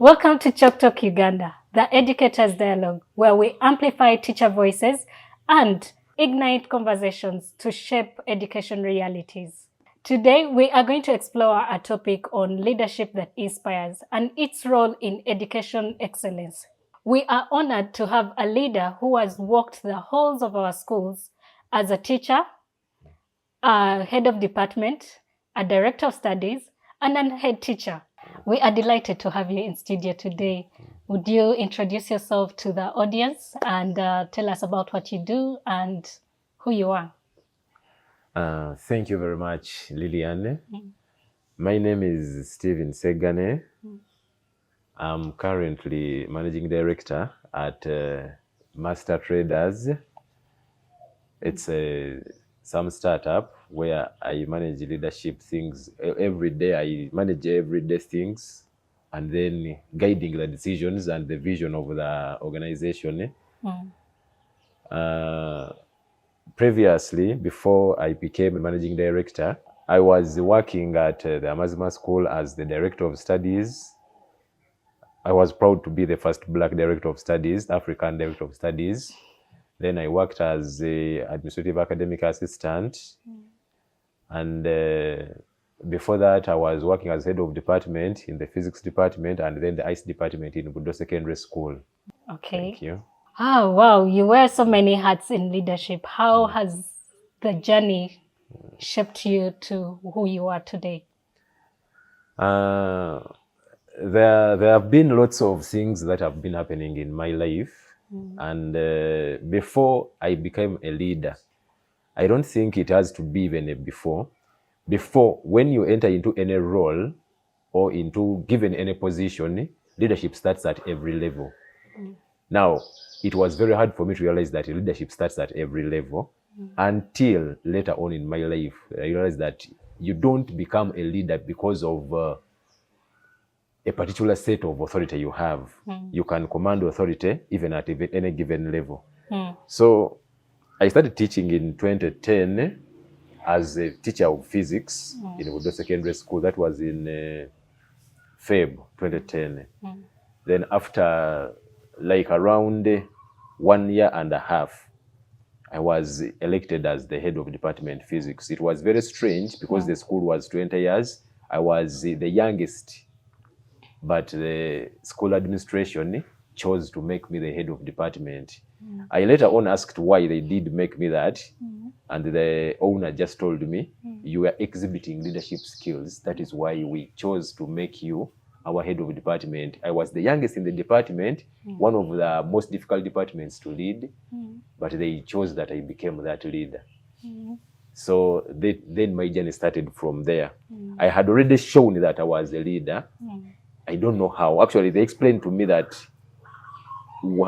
Welcome to Chalk Talk Uganda, the educators' dialogue, where we amplify teacher voices and ignite conversations to shape education realities. Today, we are going to explore a topic on leadership that inspires and its role in education excellence. We are honored to have a leader who has walked the halls of our schools as a teacher, a head of department, a director of studies, and a head teacher. We are delighted to have you in studio today. Would you introduce yourself to the audience and tell us about what you do and who you are? Thank you very much, Liliane. My name is Steven Segane. I'm currently managing director at Master Traders. It's some startup where I manage leadership things every day. I manage everyday things and then guiding the decisions and the vision of the organization. Previously, before I became a managing director, I was working at the Amazima School as the director of studies. I was proud to be the first Black director of studies, African director of studies. Then I worked as the administrative academic assistant. And before that, I was working as head of department in the physics department and then the ICE department in Budo Secondary School. Okay. Thank you. Oh, wow. You wear so many hats in leadership. How has the journey shaped you to who you are today? There have been lots of things that have been happening in my life. And before I became a leader, I don't think it has to be even a before. Before, when you enter into any role or into given any position, leadership starts at every level. Now, it was very hard for me to realize that leadership starts at every level until later on in my life, I realized that you don't become a leader because of a particular set of authority you have. You can command authority even at any given level. So I started teaching in 2010 as a teacher of physics in Budo Secondary School. That was in Feb 2010. Then after like around 1 year and a half, I was elected as the head of department physics. It was very strange because the school was 20 years. I was the youngest, but the school administration chose to make me the head of department. I later on asked why they did make me that, and the owner just told me, you were exhibiting leadership skills. That is why we chose to make you our head of department. I was the youngest in the department, one of the most difficult departments to lead, but they chose that I became that leader. So then my journey started from there. I had already shown that I was a leader. I don't know how. Actually, they explained to me that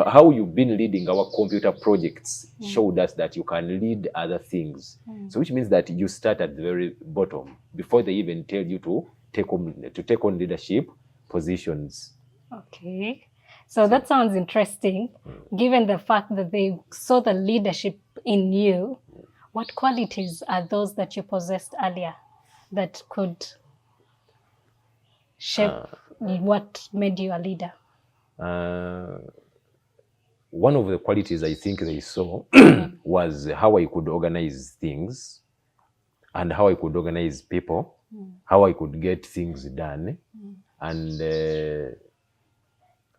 how you've been leading our computer projects showed us that you can lead other things. So which means that you start at the very bottom before they even tell you to take on leadership positions. Okay. So that sounds interesting. Given the fact that they saw the leadership in you, what qualities are those that you possessed earlier that could shape what made you a leader? One of the qualities I think they saw was how I could organize things and how I could organize people, how I could get things done, and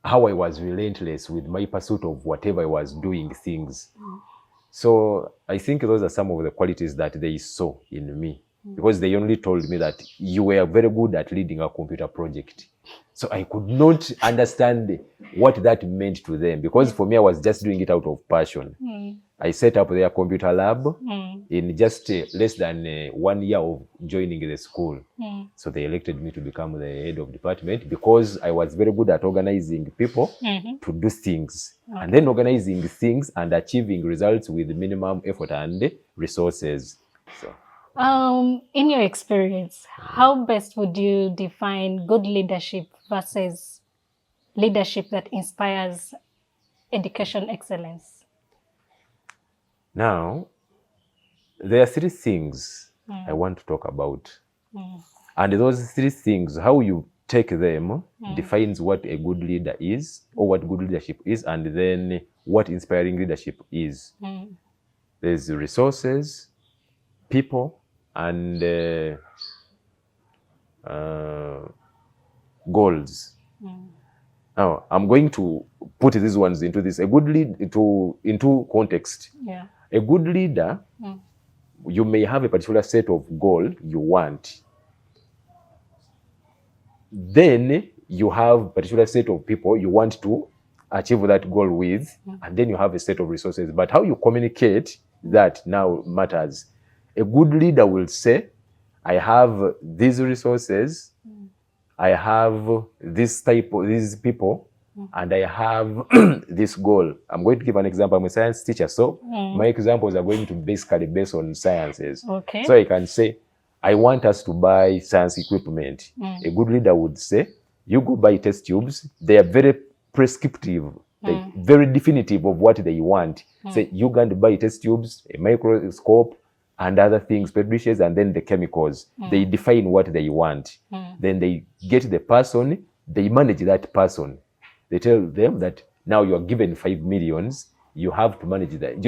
how I was relentless with my pursuit of whatever I was doing things. So I think those are some of the qualities that they saw in me, because they only told me that you were very good at leading a computer project. So I could not understand what that meant to them, because for me, I was just doing it out of passion. I set up their computer lab in just less than 1 year of joining the school. So they elected me to become the head of department because I was very good at organizing people to do things, and then organizing things and achieving results with minimum effort and resources. So. In your experience, how best would you define good leadership versus leadership that inspires education excellence? Now, there are three things I want to talk about. And those three things, how you take them, defines what a good leader is, or what good leadership is, and then what inspiring leadership is. There's resources, people, and goals. Now, I'm going to put these ones into this. A good lead into context. Yeah. A good leader, you may have a particular set of goal you want. Then you have a particular set of people you want to achieve that goal with, and then you have a set of resources. But how you communicate that now matters. A good leader will say, I have these resources, I have this type of these people, and I have this goal. I'm going to give an example. I'm a science teacher, so my examples are going to basically based on sciences. Okay. So I can say, I want us to buy science equipment. A good leader would say, you go buy test tubes. They are very prescriptive, very definitive of what they want. Say, you're going to buy test tubes, a microscope, and other things, perishes, and then the chemicals. They define what they want. Then they get the person, they manage that person. They tell them that now you are given 5 million, you have to manage that.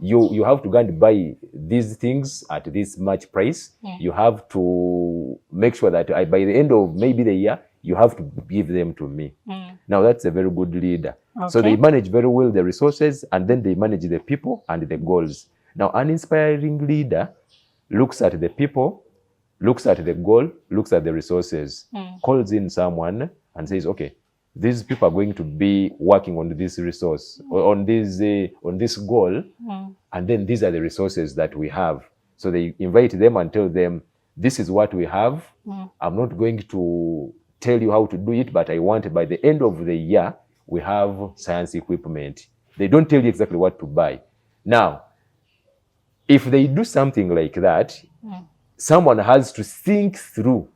You have to go and buy these things at this much price. You have to make sure that by the end of maybe the year, you have to give them to me. Now that's a very good leader. Okay. So they manage very well the resources, and then they manage the people and the goals. Now an inspiring leader looks at the people, looks at the goal, looks at the resources, calls in someone and says, okay, these people are going to be working on this resource, or on this goal, and then these are the resources that we have. So they invite them and tell them, this is what we have. I'm not going to tell you how to do it, but I want by the end of the year, we have science equipment. They don't tell you exactly what to buy. Now, if they do something like that, someone has to think through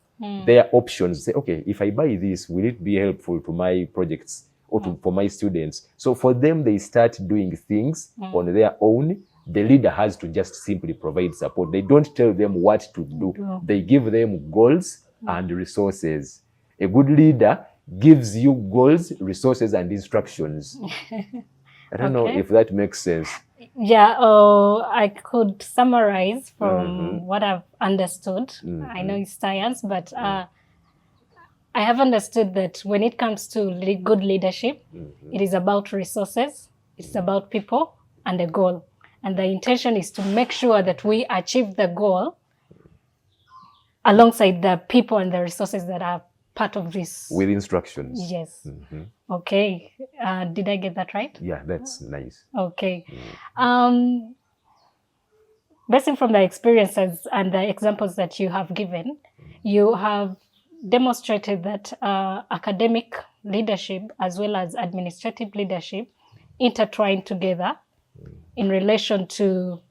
their options. Say, okay, if I buy this, will it be helpful to my projects or for my students? So for them, they start doing things on their own. The leader has to just simply provide support. They don't tell them what to do. They give them goals and resources. A good leader gives you goals, resources, and instructions. I don't know if that makes sense. Yeah, I could summarize from what I've understood. I know it's science, but I have understood that when it comes to good leadership, it is about resources, it's about people, and a goal. And the intention is to make sure that we achieve the goal alongside the people and the resources that are part of this. With instructions. Yes. Okay. Did I get that right? Yeah, that's nice. Okay. Based from the experiences and the examples that you have given, you have demonstrated that academic leadership as well as administrative leadership intertwine together in relation to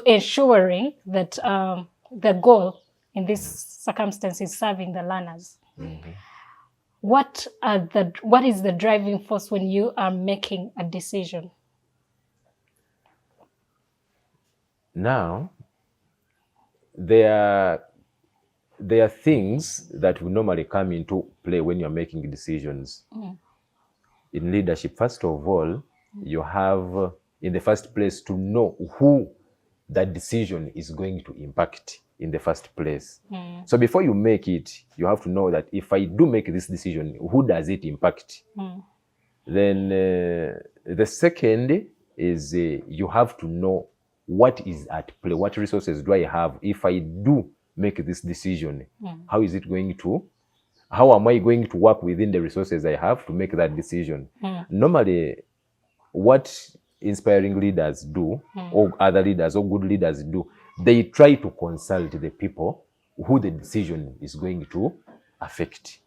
ensuring that the goal in this circumstance is serving the learners. What is the driving force when you are making a decision? Now, there are things that will normally come into play when you're making decisions. In leadership, first of all, you have, in the first place, to know who that decision is going to impact in the first place. So before you make it, you have to know that if I do make this decision, who does it impact? Then the second is you have to know what is at play, what resources do I have if I do make this decision? How is it going to, how am I going to work within the resources I have to make that decision? Normally, what inspiring leaders do, or other leaders or good leaders do, they try to consult the people who the decision is going to affect.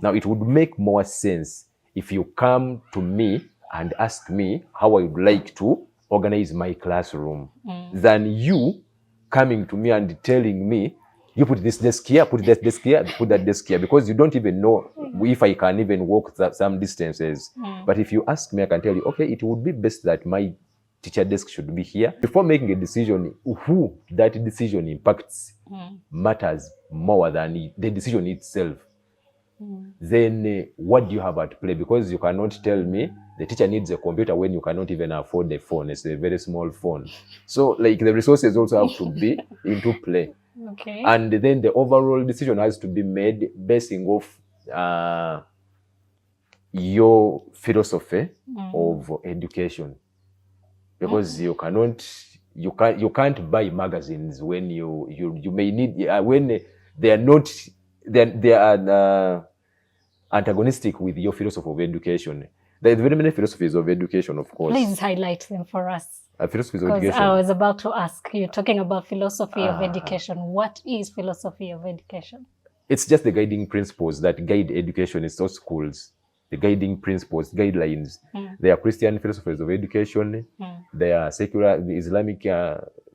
Now, it would make more sense if you come to me and ask me how I would like to organize my classroom than you coming to me and telling me, you put this desk here, put that desk here, put that desk here, because you don't even know if I can even walk some distances. But if you ask me, I can tell you, okay, it would be best that my teacher desk should be here. Before making a decision, who that decision impacts matters more than the decision itself. then what do you have at play? Because you cannot tell me the teacher needs a computer when you cannot even afford a phone. It's a very small phone. So like the resources also have to be into play. Okay. And then the overall decision has to be made basing off your philosophy of education. Because you can't buy magazines when you may need when they are antagonistic with your philosophy of education. There are very many philosophies of education, of course. Please highlight them for us. Philosophies of Because education. I was about to ask you, talking about philosophy of education. What is philosophy of education? It's just the guiding principles that guide education in those schools. The guiding principles, guidelines. There are Christian philosophies of education. There are secular Islamic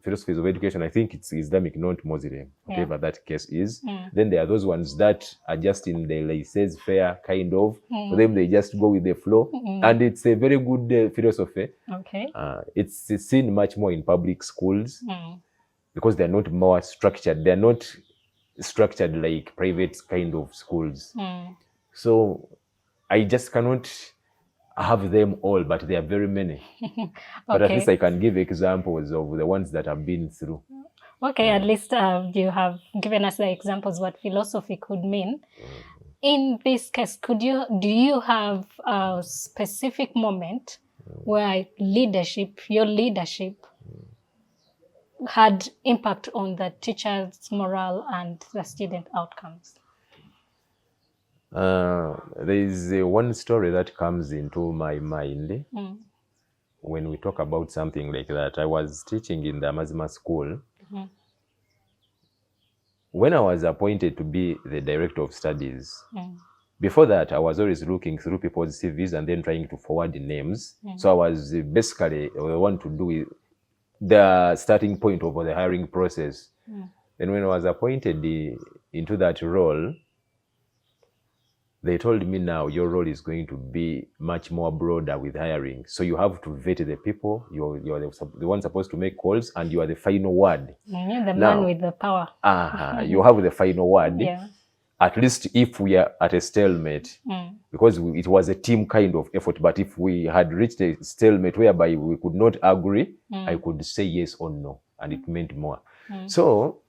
philosophies of education. I think it's Islamic, not Muslim, whatever that case is. Then there are those ones that are just in the laissez-faire kind of. For them, they just go with the flow. And it's a very good philosophy. Okay. It's seen much more in public schools because they're not more structured. They're not structured like private kind of schools. So I just cannot have them all, but there are very many. But at least I can give examples of the ones that I've been through. Okay, at least you have given us the examples what philosophy could mean. In this case, do you have a specific moment where your leadership had impact on the teacher's morale and the student outcomes? There is one story that comes into my mind when we talk about something like that. I was teaching in the Amazima school. When I was appointed to be the director of studies, before that, I was always looking through people's CVs and then trying to forward the names. So I was basically the one to do with the starting point of the hiring process. And when I was appointed into that role, they told me now your role is going to be much more broader with hiring. So you have to vet the people. You're the one supposed to make calls, and you are the final word. You're the man with the power. You have the final word. Yeah. At least if we are at a stalemate, because it was a team kind of effort. But if we had reached a stalemate whereby we could not agree, I could say yes or no, and it meant more. So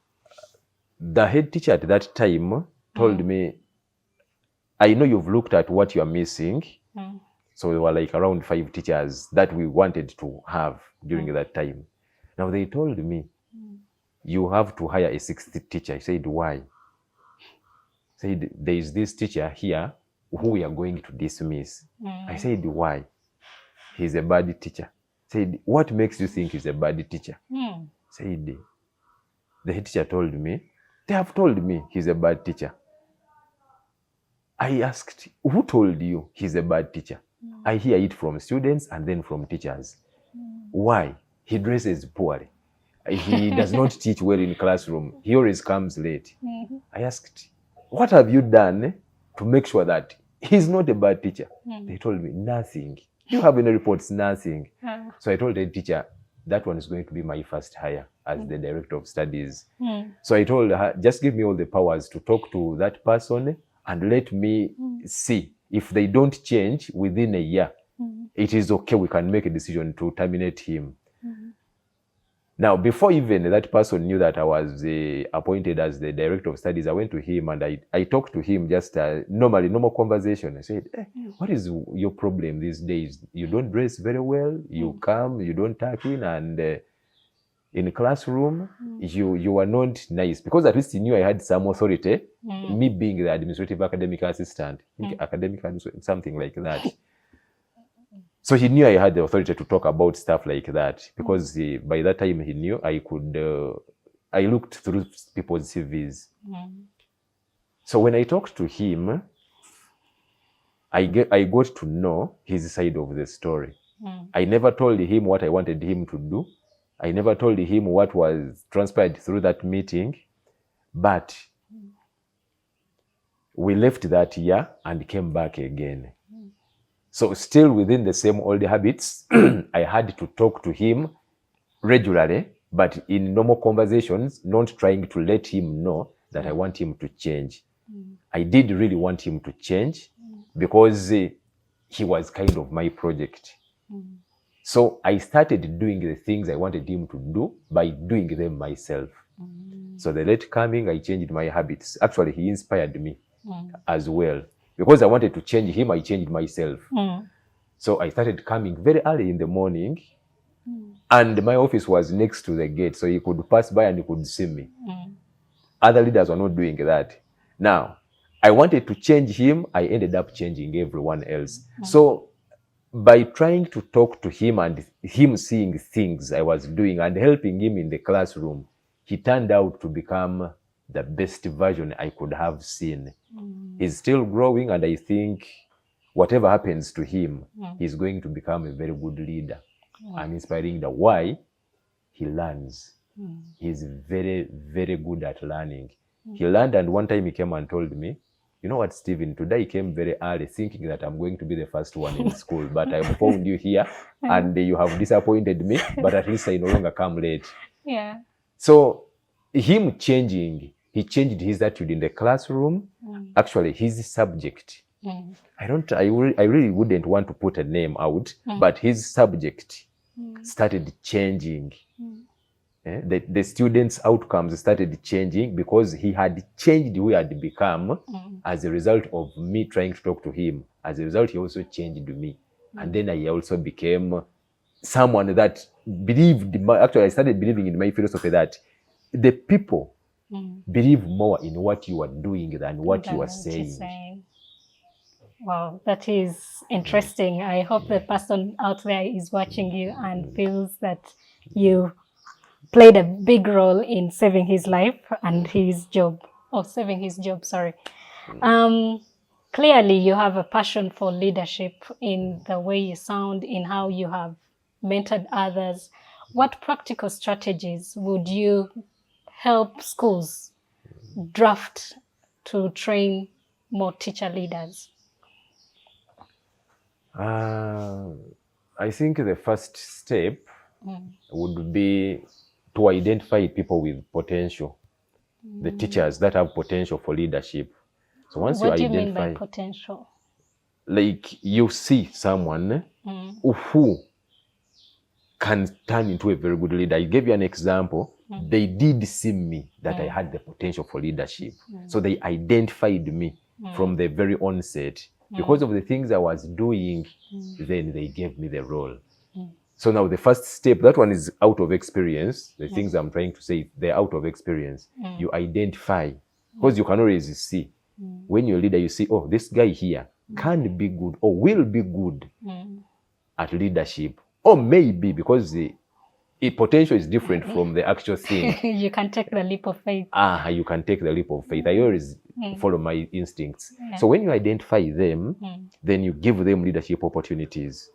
the head teacher at that time told me, I know you've looked at what you're missing. So there were like around 5 teachers that we wanted to have during that time. Now they told me, you have to hire a 6th teacher. I said, why? Said, there is this teacher here who we are going to dismiss. I said, why? He's a bad teacher. Said, what makes you think he's a bad teacher? Said, the head teacher told me, they have told me he's a bad teacher. I asked, who told you he's a bad teacher? I hear it from students and then from teachers. Why? He dresses poorly. He does not teach well in classroom. He always comes late. I asked, what have you done to make sure that he's not a bad teacher? They told me, nothing. Do you have any reports? Nothing. So I told the teacher, that one is going to be my first hire as the director of studies. So I told her, just give me all the powers to talk to that person and let me see if they don't change within a year. It is okay, we can make a decision to terminate him. Now, before even that person knew that I was appointed as the director of studies, I went to him and I talked to him just normal conversation. I said, what is your problem these days? You don't dress very well, you come, you don't tuck in, and in the classroom, you are not nice. Because at least he knew I had some authority, me being the administrative academic assistant, academic something like that. So he knew I had the authority to talk about stuff like that, because by that time he knew I could, I looked through people's CVs. So when I talked to him, I got to know his side of the story. I never told him what I wanted him to do. I never told him what was transpired through that meeting, but we left that year and came back again. So still within the same old habits, I had to talk to him regularly, but in normal conversations, not trying to let him know that I want him to change. I did really want him to change because he was kind of my project. So I started doing the things I wanted him to do by doing them myself. So the late coming, I changed my habits. Actually, he inspired me as well. Because I wanted to change him, I changed myself. So I started coming very early in the morning, and my office was next to the gate, so he could pass by and he could see me. Other leaders were not doing that. Now, I wanted to change him, I ended up changing everyone else. So by trying to talk to him and him seeing things I was doing and helping him in the classroom, he turned out to become the best version I could have seen. He's still growing, and I think whatever happens to him, he's going to become a very good leader. I'm inspiring the why he learns. He's very, very good at learning. He learned, and one time he came and told me, you know what, Steven, today I came very early thinking that I'm going to be the first one in school, but I found you here and you have disappointed me, but at least I no longer come late. Yeah. So him changing, he changed his attitude in the classroom. Actually, his subject, I really wouldn't want to put a name out, but his subject started changing. The students' outcomes started changing because he had changed who he had become as a result of me trying to talk to him. As a result, he also changed me. And then I also became someone that believed, actually I started believing in my philosophy that the people believe more in what you are doing than what you are saying. Wow, that is interesting. I hope the person out there is watching you and feels that you played a big role in saving his life and his job, or saving his job, sorry. Clearly, you have a passion for leadership in the way you sound, in how you have mentored others. What practical strategies would you help schools draft to train more teacher leaders? I think the first step would be to identify people with potential, the teachers that have potential for leadership. So once what you do you identify, mean by potential? like you see someone who can turn into a very good leader. I gave you an example. They did see me that I had the potential for leadership. So they identified me from the very onset. Because of the things I was doing, then they gave me the role. So now the first step, that one is out of experience. The things I'm trying to say, they're out of experience. You identify, because you can always see. When you're a leader, you see, oh, this guy here can be good or will be good at leadership. Or maybe, because the potential is different from the actual thing. You can take the leap of faith. You can take the leap of faith. I always follow my instincts. So when you identify them, then you give them leadership opportunities.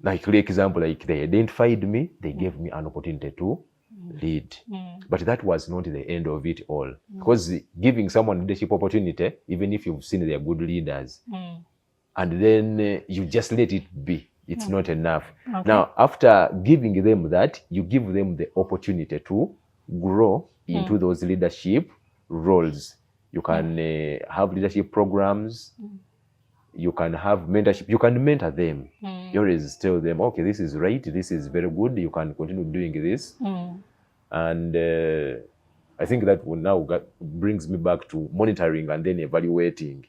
Like, for example, like they identified me, they gave me an opportunity to lead. But that was not the end of it all. Because giving someone leadership opportunity, even if you've seen they're good leaders, and then you just let it be, it's not enough. Okay. Now, after giving them that, you give them the opportunity to grow into those leadership roles. You can have leadership programs. You can have mentorship. You can mentor them. You always tell them, okay, this is right. This is very good. You can continue doing this. And I think that now brings me back to monitoring and then evaluating.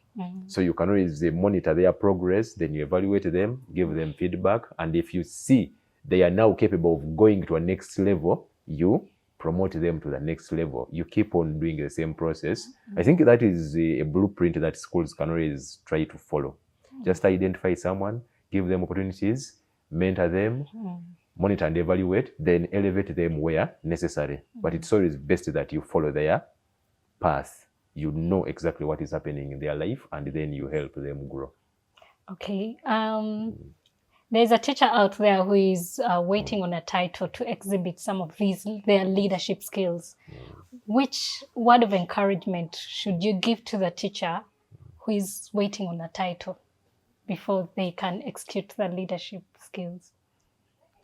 So you can always monitor their progress, then you evaluate them, give them feedback. And if you see they are now capable of going to a next level, you promote them to the next level. You keep on doing the same process. I think that is a blueprint that schools can always try to follow. Just identify someone, give them opportunities, mentor them, monitor and evaluate, then elevate them where necessary. But it's always best that you follow their path. You know exactly what is happening in their life, and then you help them grow. Okay. There's a teacher out there who is waiting on a title to exhibit some of their leadership skills. Which word of encouragement should you give to the teacher who is waiting on a title before they can execute their leadership skills?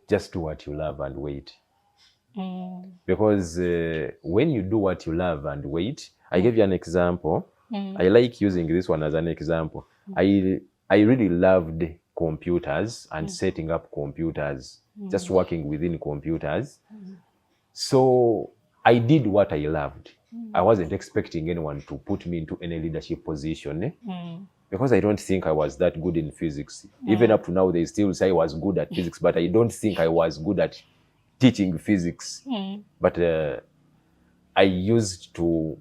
Just do what you love and wait. Because when you do what you love and wait, I gave you an example. I like using this one as an example. I really loved computers and setting up computers, just working within computers. So I did what I loved. I wasn't expecting anyone to put me into any leadership position because I don't think I was that good in physics. Even up to now, they still say I was good at physics, but I don't think I was good at teaching physics. But I used to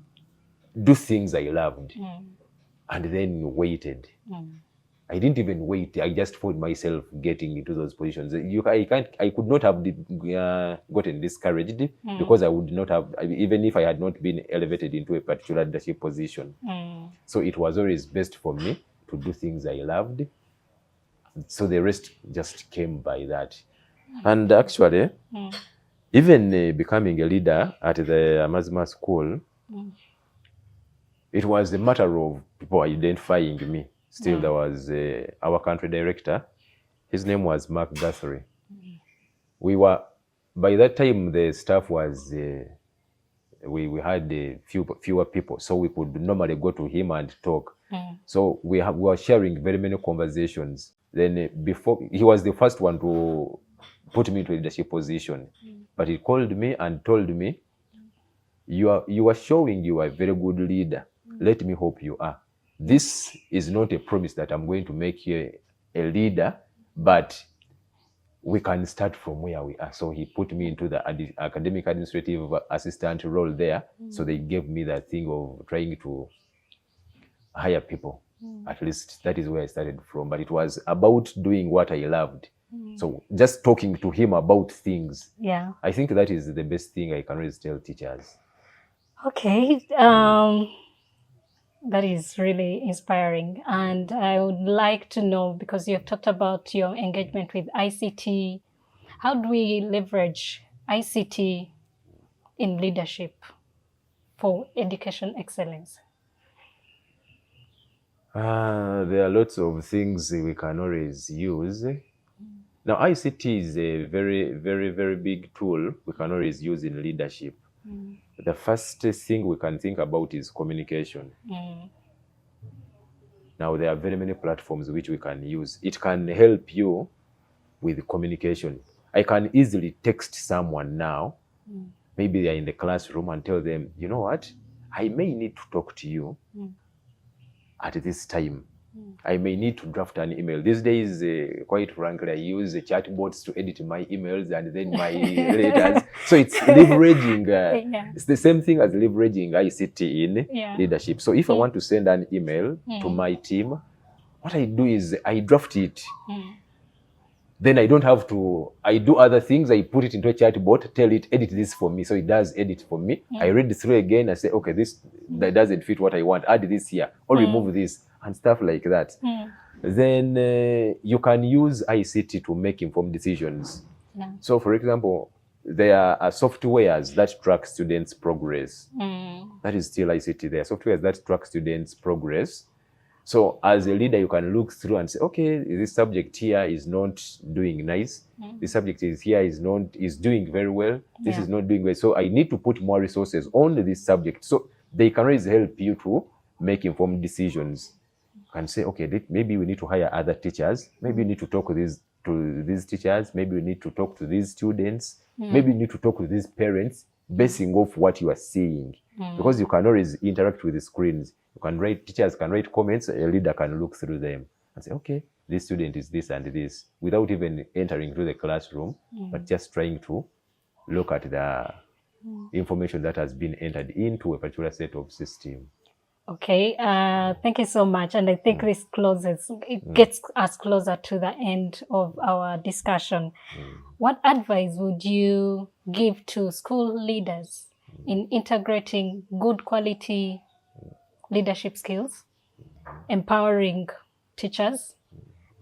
do things I loved and then waited. I didn't even wait. I just found myself getting into those positions. I could not have gotten discouraged because I would not have, even if I had not been elevated into a particular leadership position. So it was always best for me to do things I loved. So the rest just came by that. And actually, even becoming a leader at the Amazima school, it was a matter of people identifying me. Still, there was our country director. His name was Mark Guthrie. We were, by that time, the staff was, we had fewer people, so we could normally go to him and talk. So we were sharing very many conversations. Then before, he was the first one to put me into a leadership position. But he called me and told me, you are showing you are a very good leader. Let me hope you are. This is not a promise that I'm going to make you a leader, but we can start from where we are. So he put me into the academic administrative assistant role there. So they gave me that thing of trying to hire people. At least that is where I started from. But it was about doing what I loved. So just talking to him about things. Yeah. I think that is the best thing I can always tell teachers. Okay. That is really inspiring. And I would like to know, because you've talked about your engagement with ICT, how do we leverage ICT in leadership for education excellence? There are lots of things we can always use. Now, ICT is a very, very, very big tool we can always use in leadership. The first thing we can think about is communication. Now, there are very many platforms which we can use. It can help you with communication. I can easily text someone now, maybe they're in the classroom, and tell them, you know what, I may need to talk to you at this time. I may need to draft an email. These days, quite frankly, I use chatbots to edit my emails and then my letters. So it's leveraging, it's the same thing as leveraging ICT in leadership. So if I want to send an email to my team, what I do is I draft it. Then I don't have to, I do other things. I put it into a chatbot, tell it, edit this for me. So it does edit for me. I read through again. I say, okay, this that doesn't fit what I want. Add this here or remove this and stuff like that. Then you can use ICT to make informed decisions. So for example, there are softwares that track students' progress. That is still ICT. There are softwares that track students' progress. So as a leader, you can look through and say, okay, this subject here is not doing nice. This subject is doing very well. This is not doing well. So I need to put more resources on this subject. So they can always help you to make informed decisions. You can say, okay, maybe we need to hire other teachers. Maybe we need to talk to these teachers. Maybe we need to talk to these students. Maybe we need to talk to these parents, basing off what you are seeing. Because you can always interact with the screens. Teachers can write comments, a leader can look through them and say, okay, this student is this and this, without even entering through the classroom, but just trying to look at the information that has been entered into a particular set of system. Okay, thank you so much. And I think this gets us closer to the end of our discussion. What advice would you give to school leaders in integrating good quality leadership skills, empowering teachers,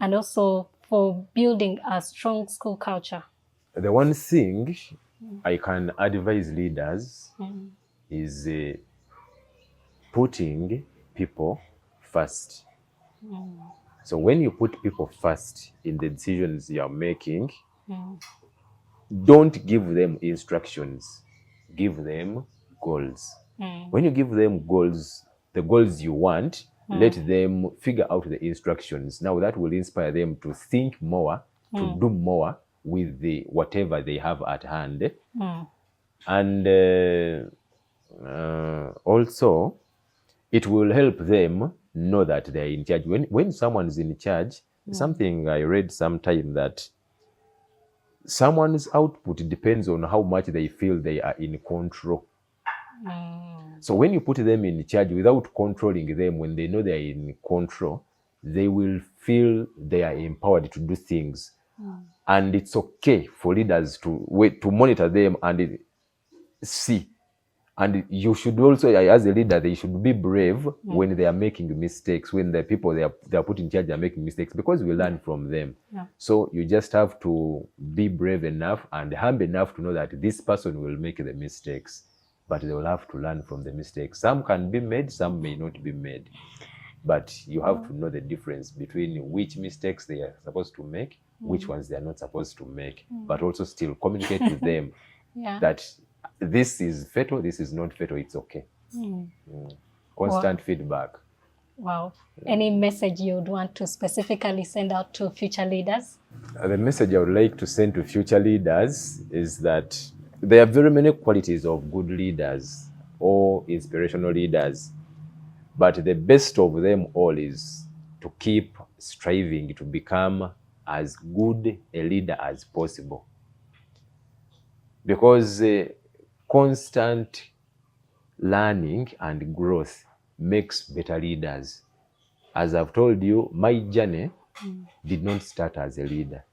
and also for building a strong school culture? The one thing I can advise leaders is putting people first. So when you put people first in the decisions you're making, don't give them instructions, give them goals. When you give them goals, the goals you want, let them figure out the instructions. Now that will inspire them to think more, to do more with the whatever they have at hand. And also, it will help them know that they're in charge. When someone's in charge, something I read sometime that someone's output depends on how much they feel they are in control. So when you put them in charge without controlling them, when they know they are in control, they will feel they are empowered to do things. And it's okay for leaders to monitor them and see. And you should also, as a leader, they should be brave when they are making mistakes, when the people they are put in charge are making mistakes, because we learn from them. So you just have to be brave enough and humble enough to know that this person will make the mistakes, but they will have to learn from the mistakes. Some can be made, some may not be made. But you have to know the difference between which mistakes they are supposed to make, which ones they are not supposed to make, but also still communicate with them that this is fatal, this is not fatal, it's okay. Constant feedback. Wow. Any message you would want to specifically send out to future leaders? The message I would like to send to future leaders is that there are very many qualities of good leaders or inspirational leaders, but the best of them all is to keep striving to become as good a leader as possible. Because constant learning and growth makes better leaders. As I've told you, my journey did not start as a leader.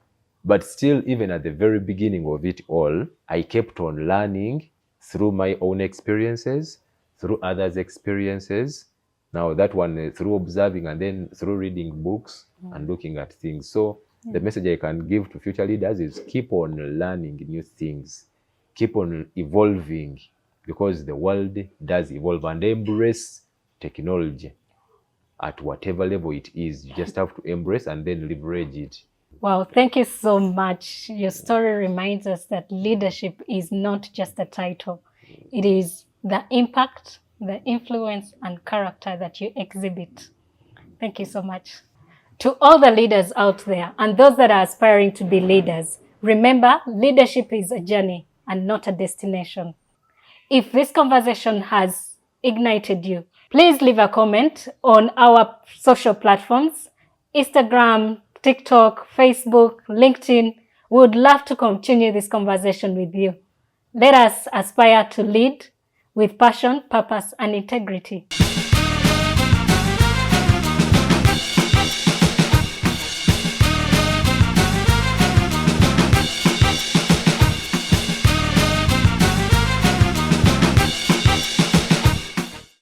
But still, even at the very beginning of it all, I kept on learning through my own experiences, through others' experiences. Now that one through observing and then through reading books and looking at things. So the message I can give to future leaders is keep on learning new things. Keep on evolving, because the world does evolve, and embrace technology at whatever level it is. You just have to embrace and then leverage it. Wow, thank you so much. Your story reminds us that leadership is not just a title. It is the impact, the influence, and character that you exhibit. Thank you so much. To all the leaders out there and those that are aspiring to be leaders, remember, leadership is a journey and not a destination. If this conversation has ignited you, please leave a comment on our social platforms, Instagram, TikTok, Facebook, LinkedIn. We would love to continue this conversation with you. Let us aspire to lead with passion, purpose, and integrity.